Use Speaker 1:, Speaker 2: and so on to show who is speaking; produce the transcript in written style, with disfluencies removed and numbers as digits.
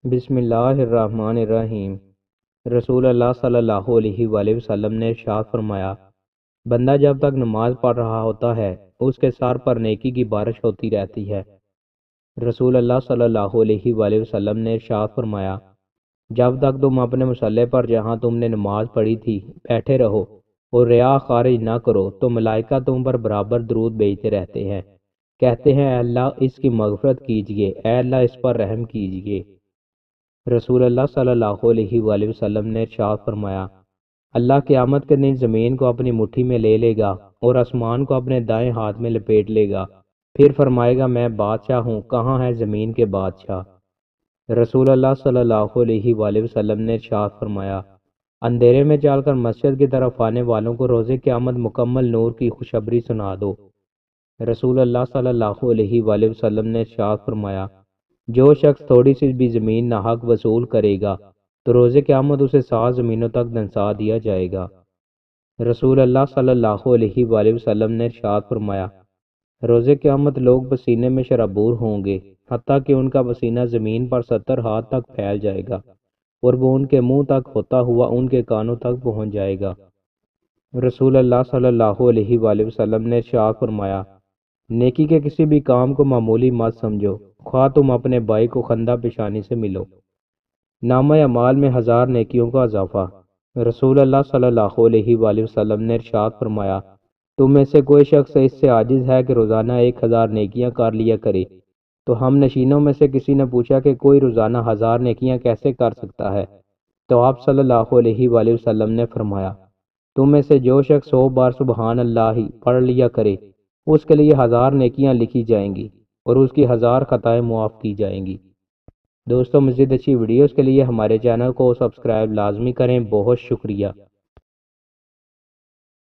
Speaker 1: بسم اللہ الرحمن الرحیم۔ رسول اللہ صلی اللہ علیہ وآلہ وسلم نے ارشاد فرمایا، بندہ جب تک نماز پڑھ رہا ہوتا ہے اس کے سر پر نیکی کی بارش ہوتی رہتی ہے۔ رسول اللہ صلی اللہ علیہ وآلہ وسلم نے ارشاد فرمایا، جب تک تم اپنے مصلی پر جہاں تم نے نماز پڑھی تھی بیٹھے رہو اور ریا خارج نہ کرو تو ملائکہ تم پر برابر درود بھیجتے رہتے ہیں، کہتے ہیں اے اللہ اس کی مغفرت کیجئے، اے اللہ اس پر رحم کیجئے۔ رسول اللہ صلی اللہ علیہ وآلہ وسلم نے ارشاد فرمایا، اللہ قیامت کے دن زمین کو اپنی مٹھی میں لے لے گا اور آسمان کو اپنے دائیں ہاتھ میں لپیٹ لے گا، پھر فرمائے گا میں بادشاہ ہوں، کہاں ہے زمین کے بادشاہ؟ رسول اللہ صلی اللہ علیہ وآلہ وسلم نے ارشاد فرمایا، اندھیرے میں چل کر مسجد کی طرف آنے والوں کو روز قیامت مکمل نور کی خوشخبری سنا دو۔ رسول اللہ صلی اللہ علیہ وآلہ وسلم نے ارشاد فرمایا، جو شخص تھوڑی سی بھی زمین ناحق وصول کرے گا تو روز قیامت اسے 7 زمینوں تک دنسا دیا جائے گا۔ رسول اللہ صلی اللہ علیہ وآلہ وسلم نے ارشاد فرمایا، روز قیامت لوگ پسینے میں شرابور ہوں گے، حتیٰ کہ ان کا پسینہ زمین پر 70 ہاتھ تک پھیل جائے گا اور وہ ان کے منہ تک ہوتا ہوا ان کے کانوں تک پہنچ جائے گا۔ رسول اللہ صلی اللہ علیہ وآلہ وسلم نے ارشاد فرمایا، نیکی کے کسی بھی کام کو معمولی مت سمجھو، خواہ تم اپنے بھائی کو خندہ پیشانی سے ملو۔ نامہ اعمال میں 1000 نیکیوں کا اضافہ۔ رسول اللہ صلی اللہ علیہ وآلہ وسلم نے ارشاد فرمایا، تم میں سے کوئی شخص اس سے عاجز ہے کہ روزانہ 1000 نیکیاں کر لیا کرے؟ تو ہم نشینوں میں سے کسی نے پوچھا کہ کوئی روزانہ 1000 نیکیاں کیسے کر سکتا ہے؟ تو آپ صلی اللہ علیہ وآلہ وسلم نے فرمایا، تم میں سے جو شخص 100 بار سبحان اللہ ہی پڑھ لیا کرے اس کے لیے 1000 نیکیاں لکھی جائیں گی اور اس کی 1000 خطائیں معاف کی جائیں گی۔ دوستو مزید اچھی ویڈیوز کے لیے ہمارے چینل کو سبسکرائب لازمی کریں۔ بہت شکریہ۔